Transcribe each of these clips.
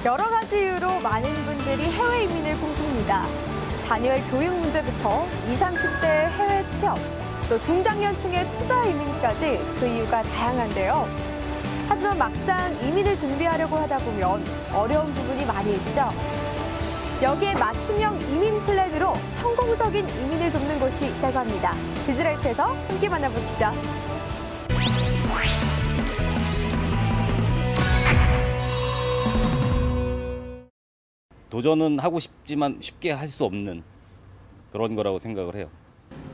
여러 가지 이유로 많은 분들이 해외 이민을 꿈꿉니다. 자녀의 교육 문제부터 20, 30대의 해외 취업, 또 중장년층의 투자 이민까지 그 이유가 다양한데요. 하지만 막상 이민을 준비하려고 하다 보면 어려운 부분이 많이 있죠. 여기에 맞춤형 이민 플랜으로 성공적인 이민을 돕는 곳이 있다고 합니다. 비즈라이프에서 함께 만나보시죠. 도전은 하고 싶지만 쉽게 할 수 없는 그런 거라고 생각을 해요.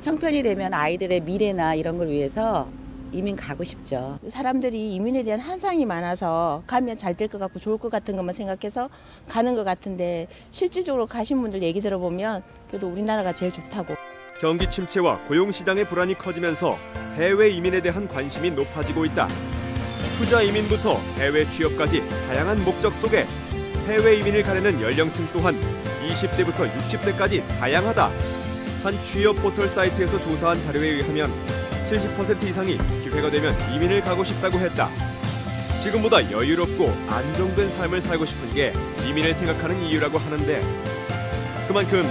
형편이 되면 아이들의 미래나 이런 걸 위해서 이민 가고 싶죠. 사람들이 이민에 대한 환상이 많아서 가면 잘 될 것 같고 좋을 것 같은 것만 생각해서 가는 것 같은데 실질적으로 가신 분들 얘기 들어보면 그래도 우리나라가 제일 좋다고. 경기 침체와 고용시장의 불안이 커지면서 해외 이민에 대한 관심이 높아지고 있다. 투자 이민부터 해외 취업까지 다양한 목적 속에 해외 이민을 가려는 연령층 또한 20대부터 60대까지 다양하다. 한 취업 포털 사이트에서 조사한 자료에 의하면 70% 이상이 기회가 되면 이민을 가고 싶다고 했다. 지금보다 여유롭고 안정된 삶을 살고 싶은 게 이민을 생각하는 이유라고 하는데 그만큼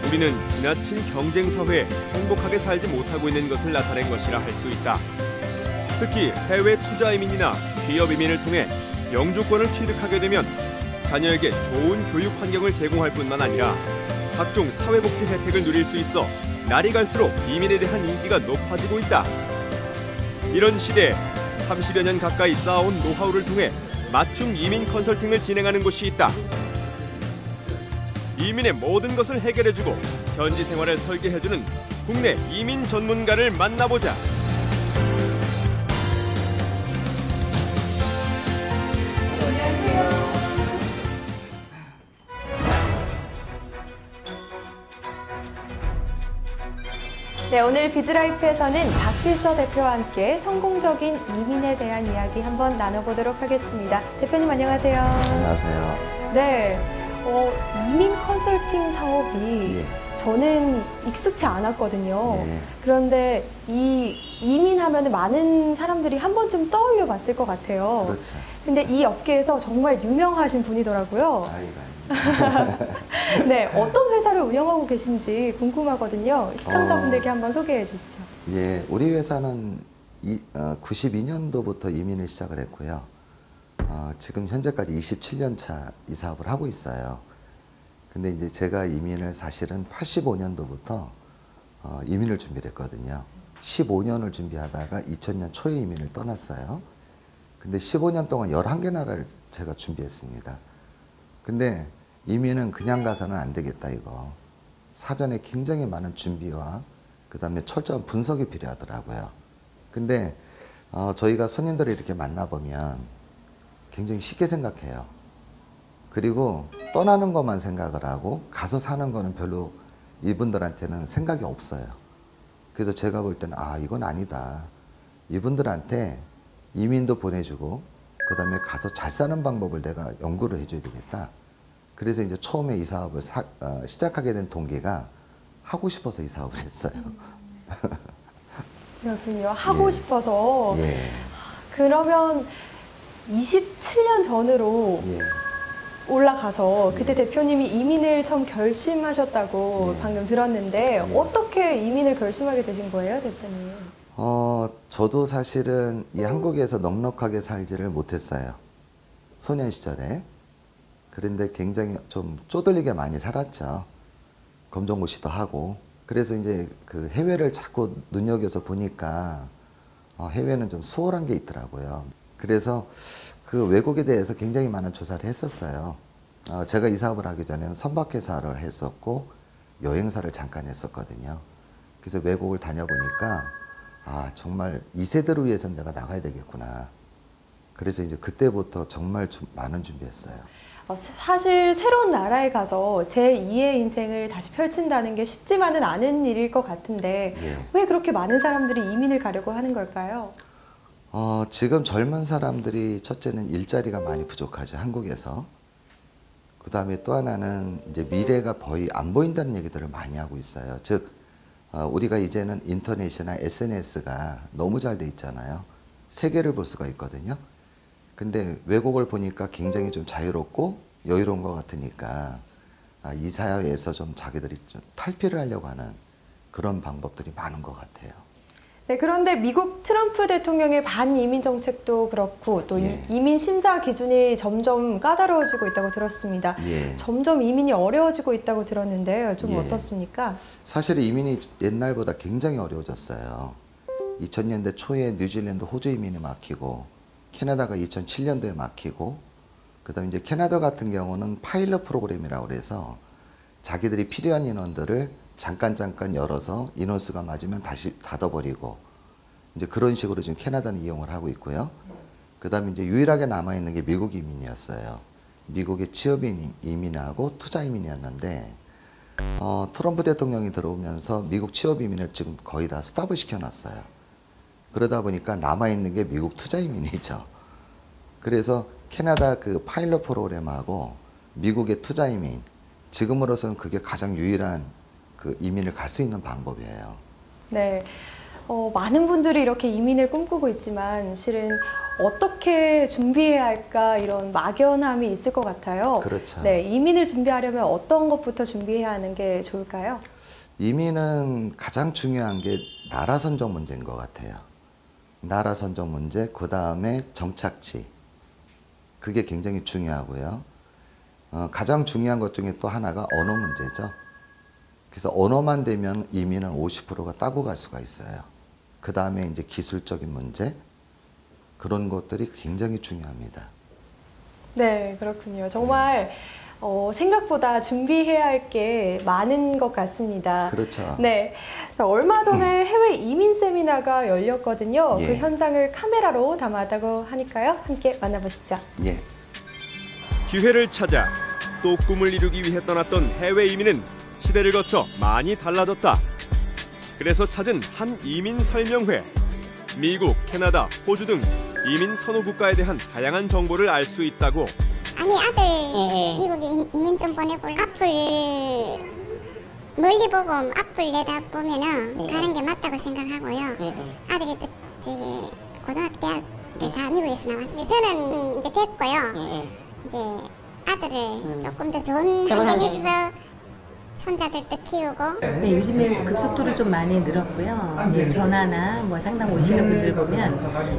우리는 지나친 경쟁 사회에 행복하게 살지 못하고 있는 것을 나타낸 것이라 할 수 있다. 특히 해외 투자 이민이나 취업 이민을 통해 영주권을 취득하게 되면 자녀에게 좋은 교육 환경을 제공할 뿐만 아니라 각종 사회복지 혜택을 누릴 수 있어 날이 갈수록 이민에 대한 인기가 높아지고 있다. 이런 시대에 30여 년 가까이 쌓아온 노하우를 통해 맞춤 이민 컨설팅을 진행하는 곳이 있다. 이민의 모든 것을 해결해주고 현지 생활을 설계해주는 국내 이민 전문가를 만나보자. 네, 오늘 비즈라이프에서는 박필서 대표와 함께 성공적인 이민에 대한 이야기 한번 나눠보도록 하겠습니다. 대표님 안녕하세요. 안녕하세요. 네, 이민 컨설팅 사업이 저는 익숙치 않았거든요. 그런데 이 이민하면 많은 사람들이 한 번쯤 떠올려 봤을 것 같아요. 그렇죠. 근데 이 업계에서 정말 유명하신 분이더라고요. 아이고. 네, 어떤 회사를 운영하고 계신지 궁금하거든요. 시청자분들께 한번 소개해 주시죠. 예, 우리 회사는 92년도부터 이민을 시작을 했고요. 지금 현재까지 27년 차 이 사업을 하고 있어요. 근데 이제 제가 이민을 사실은 85년도부터 이민을 준비를 했거든요. 15년을 준비하다가 2000년 초에 이민을 떠났어요. 근데 15년 동안 11개 나라를 제가 준비했습니다. 근데 이민은 그냥 가서는 안 되겠다 이거. 사전에 굉장히 많은 준비와 그다음에 철저한 분석이 필요하더라고요. 근데 저희가 손님들을 이렇게 만나보면 굉장히 쉽게 생각해요. 그리고 떠나는 것만 생각을 하고 가서 사는 거는 별로 이분들한테는 생각이 없어요. 그래서 제가 볼 때는 이건 아니다. 이분들한테 이민도 보내주고 그다음에 가서 잘 사는 방법을 내가 연구를 해줘야 되겠다. 그래서 이제 처음에 이 사업을 시작하게 된 동기가 하고 싶어서 이 사업을 했어요. 그렇군요. 하고 싶어서. 그러면 27년 전으로 올라가서 그때 대표님이 이민을 처음 결심하셨다고 방금 들었는데 어떻게 이민을 결심하게 되신 거예요, 대표님? 저도 사실은 이 한국에서 넉넉하게 살지를 못했어요. 소년 시절에. 그런데 굉장히 좀 쪼들리게 많이 살았죠. 검정고시도 하고. 그래서 이제 그 해외를 자꾸 눈여겨서 보니까 해외는 좀 수월한 게 있더라고요. 그래서 그 외국에 대해서 굉장히 많은 조사를 했었어요. 제가 이 사업을 하기 전에는 선박회사를 했었고 여행사를 잠깐 했었거든요. 그래서 외국을 다녀보니까 정말 2세대를 위해서는 내가 나가야 되겠구나. 그래서 이제 그때부터 정말 많은 준비했어요. 사실 새로운 나라에 가서 제2의 인생을 다시 펼친다는 게 쉽지만은 않은 일일 것 같은데 왜 그렇게 많은 사람들이 이민을 가려고 하는 걸까요? 지금 젊은 사람들이 첫째는 일자리가 많이 부족하죠, 한국에서. 그 다음에 또 하나는 이제 미래가 거의 안 보인다는 얘기들을 많이 하고 있어요. 즉, 우리가 이제는 인터넷이나 SNS가 너무 잘 돼 있잖아요. 세계를 볼 수가 있거든요. 근데 외국을 보니까 굉장히 좀 자유롭고 여유로운 것 같으니까 이 사회에서 좀 자기들이 좀 탈피를 하려고 하는 그런 방법들이 많은 것 같아요. 네, 그런데 미국 트럼프 대통령의 반이민 정책도 그렇고 또 예. 이민 심사 기준이 점점 까다로워지고 있다고 들었습니다. 예. 점점 이민이 어려워지고 있다고 들었는데요. 좀 예. 어떻습니까? 사실 이민이 옛날보다 굉장히 어려워졌어요. 2000년대 초에 뉴질랜드, 호주 이민이 막히고 캐나다가 2007년도에 막히고 그다음에 이제 캐나다 같은 경우는 파일럿 프로그램이라고 그래서 자기들이 필요한 인원들을 잠깐 열어서 인원수가 맞으면 다시 닫아버리고 이제 그런 식으로 지금 캐나다는 이용을 하고 있고요. 그다음에 이제 유일하게 남아 있는 게 미국 이민이었어요. 미국의 취업 이민하고 투자 이민이었는데 트럼프 대통령이 들어오면서 미국 취업 이민을 지금 거의 다 스탑을 시켜놨어요. 그러다 보니까 남아 있는 게 미국 투자 이민이죠. 그래서 캐나다 그 파일럿 프로그램하고 미국의 투자 이민 지금으로서는 그게 가장 유일한 그 이민을 갈 수 있는 방법이에요. 네, 많은 분들이 이렇게 이민을 꿈꾸고 있지만 실은 어떻게 준비해야 할까 이런 막연함이 있을 것 같아요. 그렇죠. 네, 이민을 준비하려면 어떤 것부터 준비해야 하는 게 좋을까요? 이민은 가장 중요한 게 나라 선정 문제인 것 같아요. 나라 선정 문제, 그 다음에 정착지. 그게 굉장히 중요하고요. 가장 중요한 것 중에 또 하나가 언어 문제죠. 그래서 언어만 되면 이민은 50%가 따고 갈 수가 있어요. 그 다음에 이제 기술적인 문제, 그런 것들이 굉장히 중요합니다. 네, 그렇군요. 정말 생각보다 준비해야 할 게 많은 것 같습니다. 그렇죠. 네, 얼마 전에 해외 이민 세미나가 열렸거든요. 예. 그 현장을 카메라로 담았다고 하니까요. 함께 만나보시죠. 예. 기회를 찾아 또 꿈을 이루기 위해 떠났던 해외 이민은 시대를 거쳐 많이 달라졌다. 그래서 찾은 한 이민 설명회. 미국, 캐나다, 호주 등 이민 선호 국가에 대한 다양한 정보를 알 수 있다고. 아니 아들 미국에 이민 좀 보내볼 앞을 멀리 보고 앞을 내다보면은 가는 게 맞다고 생각하고요. 아들이 또 저기 고등학교 대학을 다 미국에서 나왔어요. 저는 이제 됐고요. 이제 아들을 조금 더 좋은 환경에서 손자들도 키우고. 네, 요즘에 급속도로 좀 많이 늘었고요. 네, 전화나 뭐 상담 오시는 분들 보면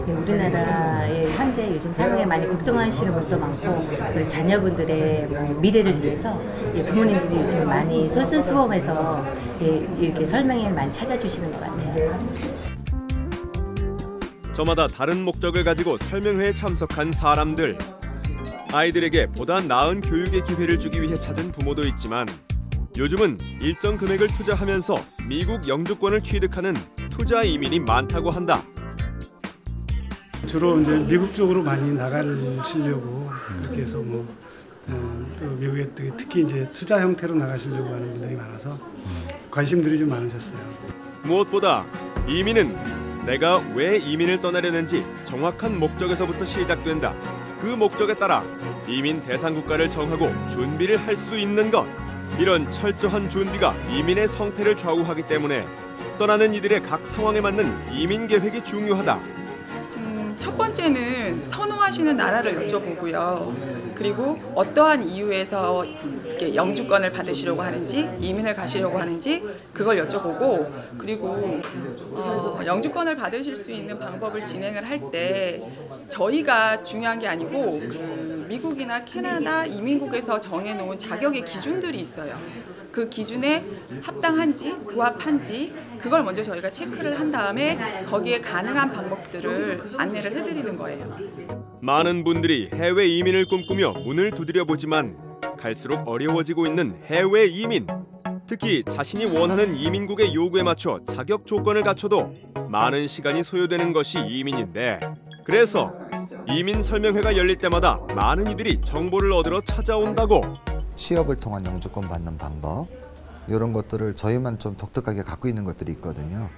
우리나라의 현재 요즘 상황에 많이 걱정하시는 분도 많고 그리고 자녀분들의 뭐 미래를 위해서 부모님들이 요즘 많이 솔선수범해서 이렇게 설명에 많이 찾아주시는 것 같아요. 저마다 다른 목적을 가지고 설명회에 참석한 사람들. 아이들에게 보다 나은 교육의 기회를 주기 위해 찾은 부모도 있지만 요즘은 일정 금액을 투자하면서 미국 영주권을 취득하는 투자 이민이 많다고 한다. 주로 이제 미국 쪽으로 많이 나가시려고 그렇게 해서 또 미국에 특히 이제 투자 형태로 나가시려고 하는 분들이 많아서 관심들이 좀 많으셨어요. 무엇보다 이민은 내가 왜 이민을 떠나려는지 정확한 목적에서부터 시작된다. 그 목적에 따라 이민 대상 국가를 정하고 준비를 할 수 있는 것. 이런 철저한 준비가 이민의 성패를 좌우하기 때문에 떠나는 이들의 각 상황에 맞는 이민 계획이 중요하다. 첫 번째는 선호하시는 나라를 여쭤보고요. 그리고 어떠한 이유에서 이렇게 영주권을 받으시려고 하는지, 이민을 가시려고 하는지 그걸 여쭤보고, 그리고 영주권을 받으실 수 있는 방법을 진행을 할 때 저희가 중요한 게 아니고 미국이나 캐나다 이민국에서 정해놓은 자격의 기준들이 있어요. 그 기준에 합당한지 부합한지 그걸 먼저 저희가 체크를 한 다음에 거기에 가능한 방법들을 안내를 해드리는 거예요. 많은 분들이 해외 이민을 꿈꾸며 문을 두드려 보지만 갈수록 어려워지고 있는 해외 이민. 특히 자신이 원하는 이민국의 요구에 맞춰 자격 조건을 갖춰도 많은 시간이 소요되는 것이 이민인데, 그래서 이민 설명회가 열릴 때마다 많은 이들이 정보를 얻으러 찾아온다고. 취업을 통한 영주권 받는 방법, 이런 것들을 저희만 좀 독특하게 갖고 있는 것들이 있거든요.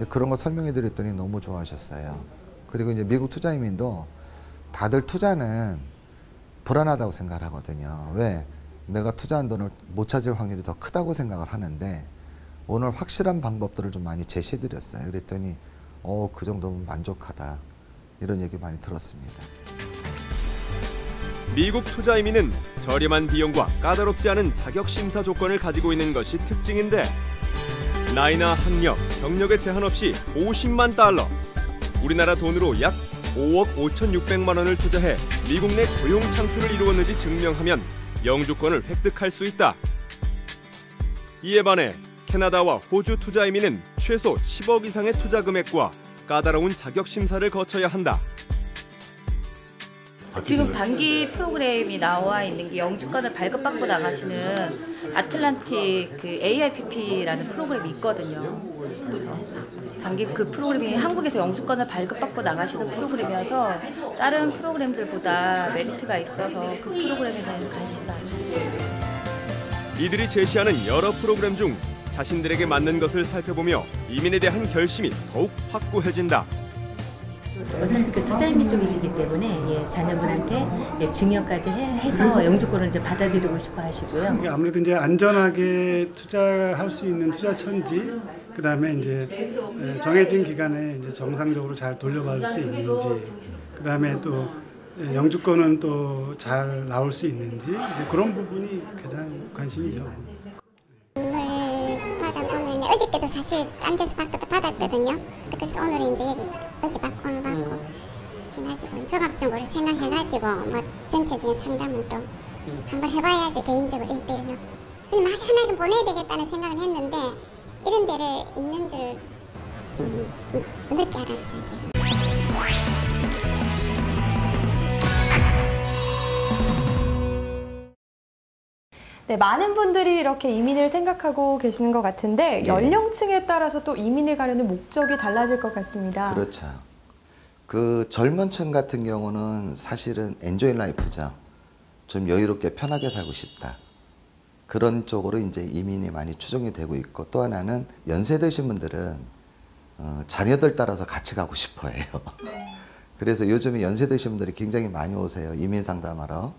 그런 거 설명해 드렸더니 너무 좋아하셨어요. 그리고 이제 미국 투자 이민도 다들 투자는 불안하다고 생각을 하거든요. 왜? 내가 투자한 돈을 못 찾을 확률이 더 크다고 생각을 하는데 오늘 확실한 방법들을 좀 많이 제시해 드렸어요. 그랬더니 그 정도면 만족하다, 이런 얘기 많이 들었습니다. 미국 투자 이민은 저렴한 비용과 까다롭지 않은 자격 심사 조건을 가지고 있는 것이 특징인데 나이나 학력, 경력에 제한 없이 50만 달러, 우리나라 돈으로 약 5억 5,600만 원을 투자해 미국 내 고용 창출을 이루었는지 증명하면 영주권을 획득할 수 있다. 이에 반해 캐나다와 호주 투자 이민은 최소 10억 이상의 투자 금액과 까다로운 자격 심사를 거쳐야 한다. 지금 단기 프로그램이 나와 있는 게 영주권을 발급받고 나가시는 아틀란틱 그 AIPP라는 프로그램이 있거든요. 그래서 단기 그 프로그램이 한국에서 영주권을 발급받고 나가시는 프로그램이어서 다른 프로그램들보다 메리트가 있어서 그 프로그램에 대한 관심이 많아요. 이들이 제시하는 여러 프로그램 중 자신들에게 맞는 것을 살펴보며 이민에 대한 결심이 더욱 확고해진다. 어차피 그 투자 이민 쪽이시기 때문에 자녀분한테 증여까지 해서 영주권을 이제 받아들이고 싶어 하시고요. 아무래도 이제 안전하게 투자할 수 있는 투자처인지, 그다음에 이제 정해진 기간에 이제 정상적으로 잘 돌려받을 수 있는지, 그다음에 또 영주권은 또 잘 나올 수 있는지, 이제 그런 부분이 가장 관심이죠. 받아보면 어저께도 사실 딴 데서 받았거든요. 그래서 오늘 이제 여기 어제 받고 오늘 받고 해가지고 종합적으로 생각해가지고 뭐 전체적인 상담은 또 한번 해봐야지 개인적으로 1대1로. 근데 막 하나는 보내야 되겠다는 생각을 했는데 이런 데를 있는 줄 좀 늦게 알았지 지금. 네, 많은 분들이 이렇게 이민을 생각하고 계시는 것 같은데 연령층에 따라서 또 이민을 가려는 목적이 달라질 것 같습니다. 그렇죠. 그 젊은 층 같은 경우는 사실은 엔조이 라이프죠. 좀 여유롭게 편하게 살고 싶다. 그런 쪽으로 이제 이민이 많이 추정이 되고 있고, 또 하나는 연세 드신 분들은 자녀들 따라서 같이 가고 싶어 해요. 그래서 요즘에 연세 드신 분들이 굉장히 많이 오세요. 이민 상담하러.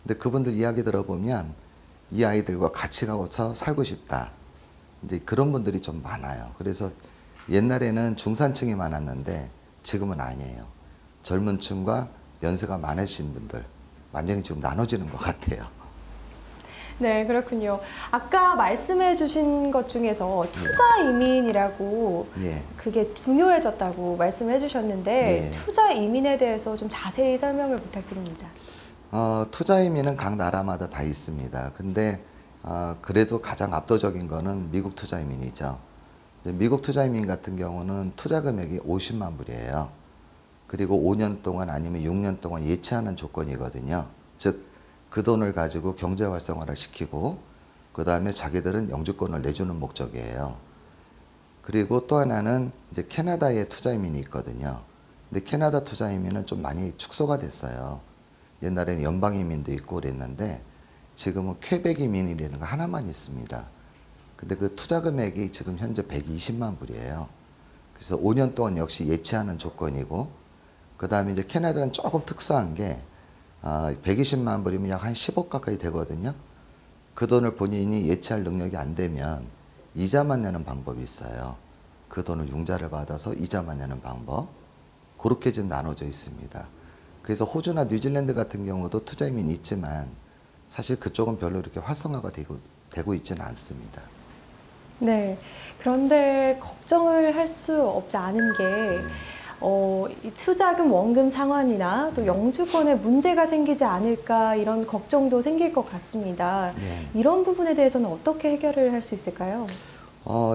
근데 그분들 이야기 들어보면 이 아이들과 같이 가서 살고 싶다. 이제 그런 분들이 좀 많아요. 그래서 옛날에는 중산층이 많았는데 지금은 아니에요. 젊은 층과 연세가 많으신 분들 완전히 지금 나눠지는 것 같아요. 네, 그렇군요. 아까 말씀해 주신 것 중에서 투자 이민이라고 그게 중요해졌다고 말씀을 해주셨는데 투자 이민에 대해서 좀 자세히 설명을 부탁드립니다. 투자 이민은 각 나라마다 다 있습니다. 근데 그래도 가장 압도적인 거는 미국 투자 이민이죠. 미국 투자 이민 같은 경우는 투자 금액이 50만 불이에요. 그리고 5년 동안 아니면 6년 동안 예치하는 조건이거든요. 즉 그 돈을 가지고 경제 활성화를 시키고 그 다음에 자기들은 영주권을 내주는 목적이에요. 그리고 또 하나는 이제 캐나다에 투자 이민이 있거든요. 근데 캐나다 투자 이민은 좀 많이 축소가 됐어요. 옛날에는 연방 이민도 있고 그랬는데 지금은 퀘벡 이민이라는 거 하나만 있습니다. 근데 그 투자 금액이 지금 현재 120만 불이에요. 그래서 5년 동안 역시 예치하는 조건이고, 그 다음에 이제 캐나다는 조금 특수한 게 120만 불이면 약 한 10억 가까이 되거든요. 그 돈을 본인이 예치할 능력이 안 되면 이자만 내는 방법이 있어요. 그 돈을 융자를 받아서 이자만 내는 방법. 그렇게 지금 나눠져 있습니다. 그래서 호주나 뉴질랜드 같은 경우도 투자 이민이 있지만 사실 그쪽은 별로 이렇게 활성화가 되고 있지는 않습니다. 네, 그런데 걱정을 할 수 없지 않은 게 이 투자금 원금 상환이나 또 영주권에 문제가 생기지 않을까 이런 걱정도 생길 것 같습니다. 이런 부분에 대해서는 어떻게 해결을 할 수 있을까요?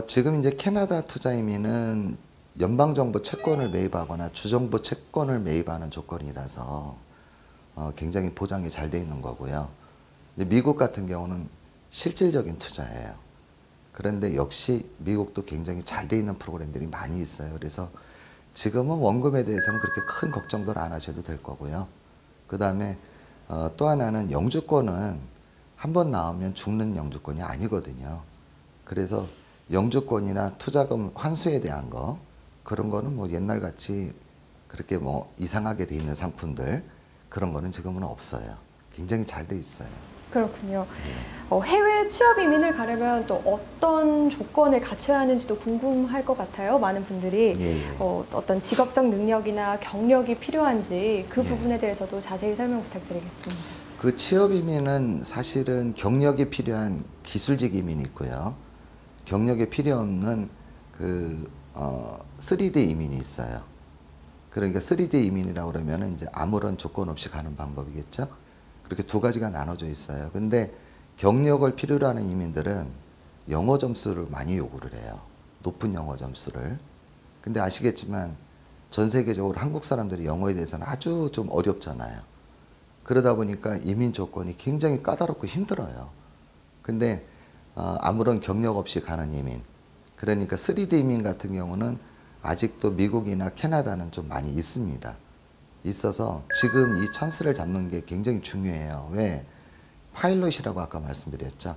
지금 이제 캐나다 투자 이민은 연방정부 채권을 매입하거나 주정부 채권을 매입하는 조건이라서 굉장히 보장이 잘 돼 있는 거고요. 미국 같은 경우는 실질적인 투자예요. 그런데 역시 미국도 굉장히 잘 돼 있는 프로그램들이 많이 있어요. 그래서 지금은 원금에 대해서는 그렇게 큰 걱정들 안 하셔도 될 거고요. 그 다음에 또 하나는 영주권은 한 번 나오면 죽는 영주권이 아니거든요. 그래서 영주권이나 투자금 환수에 대한 거, 그런 거는 뭐 옛날같이 그렇게 뭐 이상하게 돼 있는 상품들, 그런 거는 지금은 없어요. 굉장히 잘 돼 있어요. 그렇군요. 해외 취업 이민을 가려면 또 어떤 조건을 갖춰야 하는지도 궁금할 것 같아요. 많은 분들이 어떤 직업적 능력이나 경력이 필요한지 그 부분에 대해서도 자세히 설명 부탁드리겠습니다. 그 취업 이민은 사실은 경력이 필요한 기술직 이민이 있고요. 경력이 필요 없는 3D 이민이 있어요. 그러니까 3D 이민이라고 그러면 이제 아무런 조건 없이 가는 방법이겠죠. 그렇게 두 가지가 나눠져 있어요. 근데 경력을 필요로 하는 이민들은 영어 점수를 많이 요구를 해요. 높은 영어 점수를. 근데 아시겠지만 전 세계적으로 한국 사람들이 영어에 대해서는 아주 좀 어렵잖아요. 그러다 보니까 이민 조건이 굉장히 까다롭고 힘들어요. 근데 아무런 경력 없이 가는 이민, 그러니까 3D 이민 같은 경우는 아직도 미국이나 캐나다는 좀 많이 있습니다. 있어서 지금 이 찬스를 잡는 게 굉장히 중요해요. 왜? 파일럿이라고 아까 말씀드렸죠.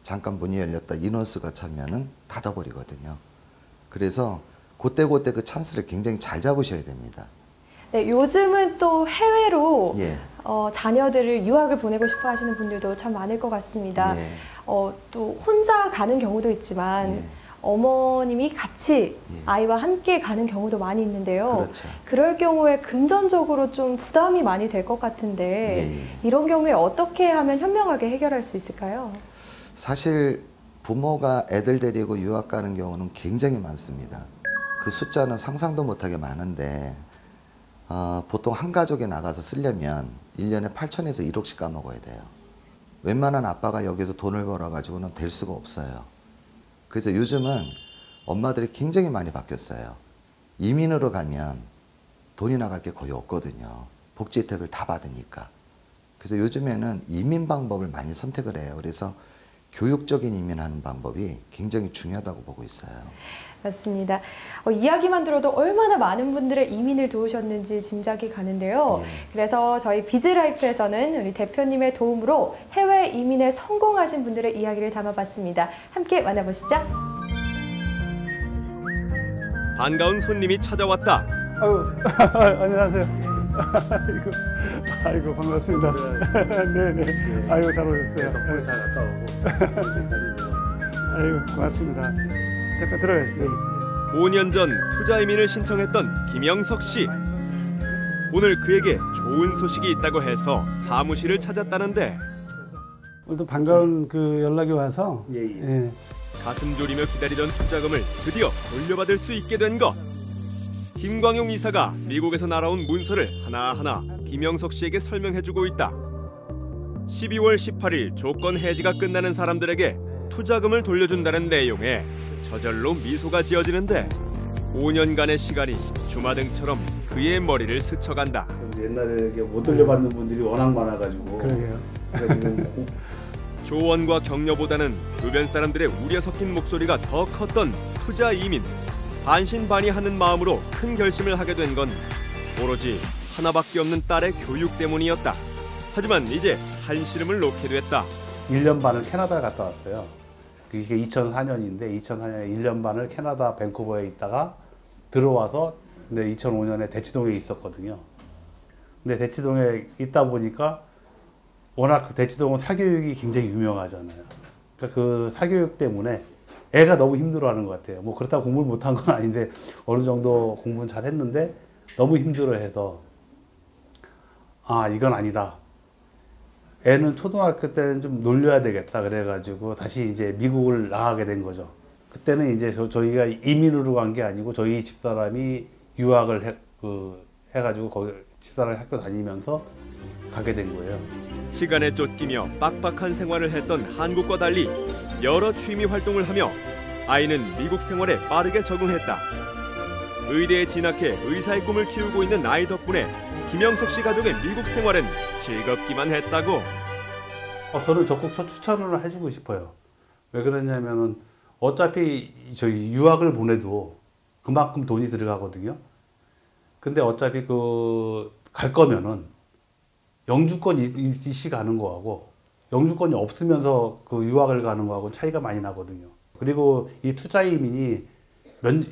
잠깐 문이 열렸다 인원수가 차면은 닫아버리거든요. 그래서 그때 그 찬스를 굉장히 잘 잡으셔야 됩니다. 네, 요즘은 또 해외로 예. 자녀들을 유학을 보내고 싶어 하시는 분들도 참 많을 것 같습니다. 예. 또 혼자 가는 경우도 있지만 예. 어머님이 같이 예. 아이와 함께 가는 경우도 많이 있는데요. 그렇죠. 그럴 경우에 금전적으로 좀 부담이 많이 될 것 같은데 예. 이런 경우에 어떻게 하면 현명하게 해결할 수 있을까요? 사실 부모가 애들 데리고 유학 가는 경우는 굉장히 많습니다. 그 숫자는 상상도 못하게 많은데 보통 한 가족에 나가서 쓰려면 1년에 8천에서 1억씩 까먹어야 돼요. 웬만한 아빠가 여기서 돈을 벌어가지고는 될 수가 없어요. 그래서 요즘은 엄마들이 굉장히 많이 바뀌었어요. 이민으로 가면 돈이 나갈 게 거의 없거든요. 복지 혜택을 다 받으니까. 그래서 요즘에는 이민 방법을 많이 선택을 해요. 그래서 교육적인 이민하는 방법이 굉장히 중요하다고 보고 있어요. 맞습니다. 이야기만 들어도 얼마나 많은 분들의 이민을 도우셨는지 짐작이 가는데요. 그래서 저희 비즈라이프에서는 우리 대표님의 도움으로 해외 이민에 성공하신 분들의 이야기를 담아봤습니다. 함께 만나보시죠. 반가운 손님이 찾아왔다. 아유, 안녕하세요. 아이고 반갑습니다. 네네. 아이고 잘 오셨어요. 덕분에 잘 갔다 오고. 아이고 고맙습니다. 잠깐 들어가시죠. 5년 전 투자 이민을 신청했던 김영석 씨. 오늘 그에게 좋은 소식이 있다고 해서 사무실을 찾았다는데 오늘도 반가운 그 연락이 와서 예. 가슴 졸이며 기다리던 투자금을 드디어 돌려받을 수 있게 된 것. 김광용 이사가 미국에서 날아온 문서를 하나하나 김영석 씨에게 설명해주고 있다. 12월 18일 조건 해지가 끝나는 사람들에게 투자금을 돌려준다는 내용에 저절로 미소가 지어지는데 5년간의 시간이 주마등처럼 그의 머리를 스쳐간다. 옛날에 못 돌려받는 분들이 워낙 많아가지고. 그러게요. 조언과 격려보다는 주변 사람들의 우려 섞인 목소리가 더 컸던 투자 이민. 반신반의하는 마음으로 큰 결심을 하게 된 건 오로지 하나밖에 없는 딸의 교육 때문이었다. 하지만 이제 한시름을 놓게 됐다. 1년 반을 캐나다에 갔다 왔어요. 이게 2004년인데 2004년에 1년 반을 캐나다 밴쿠버에 있다가 들어와서 근데 2005년에 대치동에 있었거든요. 근데 대치동에 있다 보니까 워낙 대치동은 사교육이 굉장히 유명하잖아요. 그러니까 그 사교육 때문에 애가 너무 힘들어하는 것 같아요. 뭐 그렇다고 공부를 못한 건 아닌데 어느 정도 공부는 잘 했는데 너무 힘들어해서 아 이건 아니다. 애는 초등학교 때는 좀 놀려야 되겠다 그래가지고 다시 이제 미국을 나가게 된 거죠. 그때는 이제 저희가 이민으로 간 게 아니고 저희 집사람이 유학을 해가지고 거기 집사람이 학교 다니면서 가게 된 거예요. 시간에 쫓기며 빡빡한 생활을 했던 한국과 달리 여러 취미 활동을 하며 아이는 미국 생활에 빠르게 적응했다. 의대에 진학해 의사의 꿈을 키우고 있는 아이 덕분에 김영석 씨 가족의 미국 생활은 즐겁기만 했다고. 저는 적극 추천을 해주고 싶어요. 왜 그러냐면은 어차피 저희 유학을 보내도 그만큼 돈이 들어가거든요. 근데 어차피 갈 거면은 영주권이 있이 가는 거하고 영주권이 없으면서 그 유학을 가는 거하고 차이가 많이 나거든요. 그리고 이 투자 이민이 한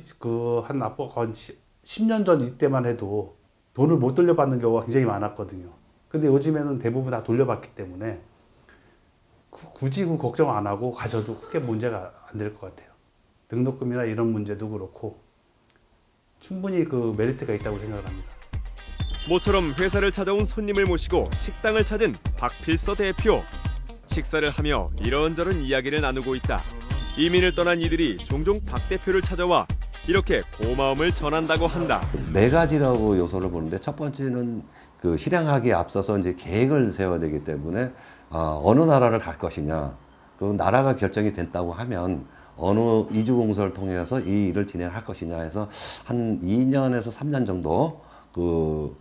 10년 전 이때만 해도 돈을 못 돌려받는 경우가 굉장히 많았거든요. 근데 요즘에는 대부분 다 돌려받기 때문에 굳이 걱정 안 하고 가셔도 크게 문제가 안 될 것 같아요. 등록금이나 이런 문제도 그렇고 충분히 그 메리트가 있다고 생각합니다. 모처럼 회사를 찾아온 손님을 모시고 식당을 찾은 박필서 대표. 식사를 하며 이런저런 이야기를 나누고 있다. 이민을 떠난 이들이 종종 박 대표를 찾아와 이렇게 고마움을 전한다고 한다. 네 가지라고 요소를 보는데, 첫 번째는 그 실행하기에 앞서서 이제 계획을 세워야 되기 때문에 어느 나라를 갈 것이냐, 그 나라가 결정이 됐다고 하면 어느 이주공사를 통해서 이 일을 진행할 것이냐 해서 한 2년에서 3년 정도 그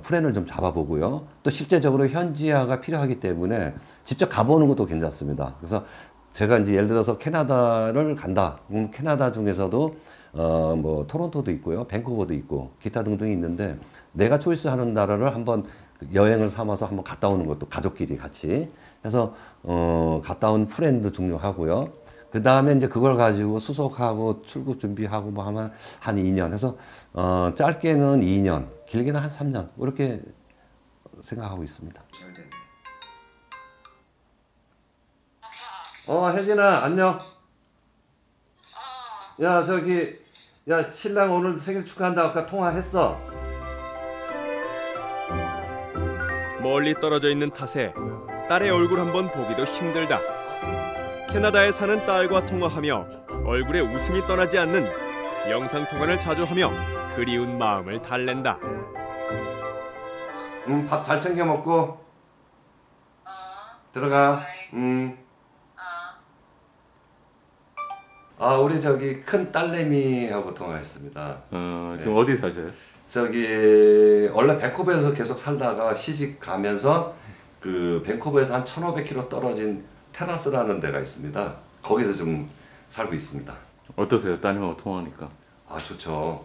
플랜을 좀 잡아보고요. 또 실제적으로 현지화가 필요하기 때문에 직접 가보는 것도 괜찮습니다. 그래서 제가 이제 예를 들어서 캐나다를 간다. 캐나다 중에서도 뭐 토론토도 있고요, 밴쿠버도 있고 기타 등등이 있는데, 내가 초이스하는 나라를 한번 여행을 삼아서 한번 갔다 오는 것도 가족끼리 같이 해서 갔다 온 플랜도 중요하고요. 그 다음에 이제 그걸 가지고 수속하고 출국 준비하고 뭐 하면 한 2년 해서 짧게는 2년, 길게는 한 3년 이렇게 생각하고 있습니다. 혜진아 안녕. 야 저기 야 신랑 오늘 생일 축하한다고 아까 통화했어. 멀리 떨어져 있는 탓에 딸의 얼굴 한번 보기도 힘들다. 캐나다에 사는 딸과 통화하며 얼굴에 웃음이 떠나지 않는 영상통화를 자주 하며 그리운 마음을 달랜다. 밥 잘 챙겨 먹고 들어가. 우리 저기 큰 딸내미하고 통화했습니다. 지금 어디 사세요? 저기 원래 밴쿠버에서 계속 살다가 시집 가면서 그 밴쿠버에서 한 1,500km 떨어진 테라스라는 데가 있습니다. 거기서 좀 살고 있습니다. 어떠세요? 따님하고 통화하니까? 좋죠.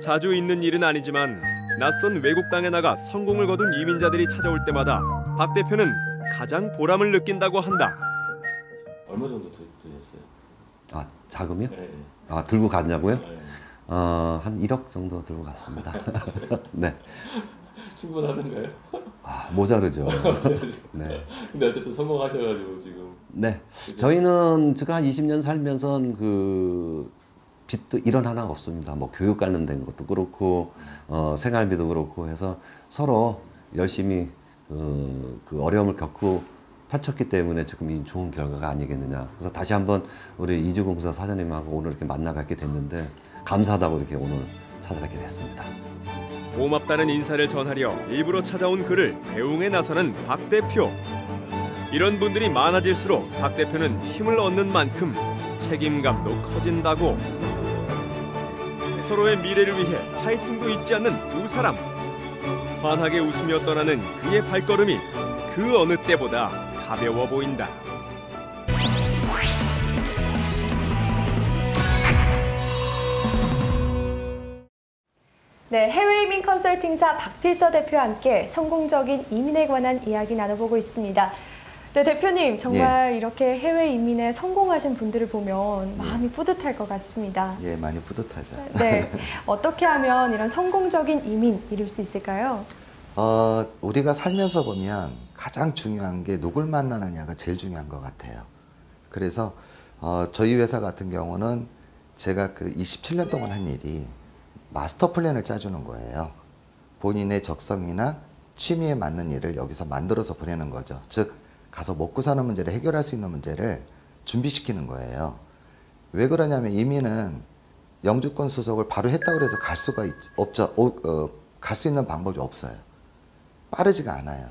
자주 있는 일은 아니지만 낯선 외국 땅에 나가 성공을 거둔 이민자들이 찾아올 때마다 박 대표는 가장 보람을 느낀다고 한다. 얼마 정도 드셨어요? 자금이요? 네. 들고 갔냐고요? 네. 한 1억 정도 들고 갔습니다. 네. 충분하던가요? 모자르죠. 네. 근데 어쨌든 성공하셔가지고 지금. 네. 저희는 제가 한 20년 살면서 그 빚도 이런 하나가 없습니다. 뭐 교육 관련된 것도 그렇고 생활비도 그렇고 해서 서로 열심히 그 어려움을 겪고 펼쳤기 때문에 지금 이 좋은 결과가 아니겠느냐. 그래서 다시 한번 우리 이주공사 사장님하고 오늘 이렇게 만나 뵙게 됐는데 감사하다고 이렇게 오늘 찾아뵙게 됐습니다. 고맙다는 인사를 전하려 일부러 찾아온 그를 배웅에 나서는 박 대표. 이런 분들이 많아질수록 박 대표는 힘을 얻는 만큼 책임감도 커진다고. 서로의 미래를 위해 파이팅도 잊지 않는 두 사람. 환하게 웃으며 떠나는 그의 발걸음이 그 어느 때보다 가벼워 보인다. 네, 해외 이민 컨설팅사 박필서 대표와 함께 성공적인 이민에 관한 이야기 나눠보고 있습니다. 네, 대표님 정말 이렇게 해외 이민에 성공하신 분들을 보면 마음이 뿌듯할 것 같습니다. 예, 많이 뿌듯하죠. 네, 어떻게 하면 이런 성공적인 이민 이룰 수 있을까요? 우리가 살면서 보면 가장 중요한 게 누굴 만나느냐가 제일 중요한 것 같아요. 그래서 저희 회사 같은 경우는 제가 그 27년 동안 한 일이 마스터 플랜을 짜주는 거예요. 본인의 적성이나 취미에 맞는 일을 여기서 만들어서 보내는 거죠. 즉 가서 먹고 사는 문제를 해결할 수 있는 문제를 준비시키는 거예요. 왜 그러냐면 이민은 영주권 수속을 바로 했다고 해서 갈 수가 없죠. 갈 수 있는 방법이 없어요. 빠르지가 않아요.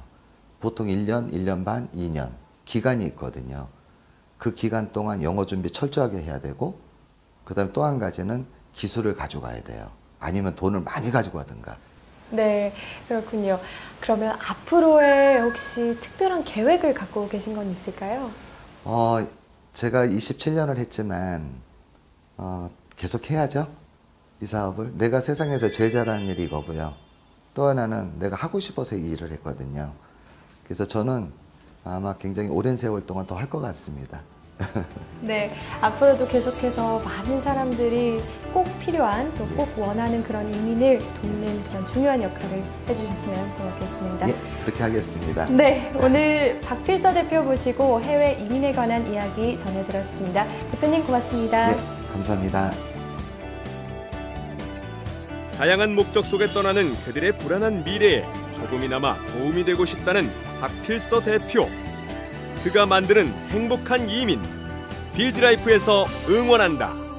보통 1년, 1년 반, 2년 기간이 있거든요. 그 기간 동안 영어 준비 철저하게 해야 되고, 그 다음에 또 한 가지는 기술을 가져가야 돼요. 아니면 돈을 많이 가지고 가든가. 네, 그렇군요. 그러면 앞으로의 혹시 특별한 계획을 갖고 계신 건 있을까요? 제가 27년을 했지만 계속 해야죠. 이 사업을. 내가 세상에서 제일 잘하는 일이 이거고요. 또 하나는 내가 하고 싶어서 이 일을 했거든요. 그래서 저는 아마 굉장히 오랜 세월 동안 더 할 것 같습니다. 네, 앞으로도 계속해서 많은 사람들이 꼭 필요한 또 꼭 원하는 그런 이민을 돕는 그런 중요한 역할을 해주셨으면 고맙겠습니다. 예, 그렇게 하겠습니다. 네, 오늘 박필서 대표 모시고 해외 이민에 관한 이야기 전해드렸습니다. 대표님 고맙습니다. 네, 감사합니다. 다양한 목적 속에 떠나는 그들의 불안한 미래에 조금이나마 도움이 되고 싶다는 박필서 대표. 그가 만드는 행복한 이민. 비즈라이프에서 응원한다.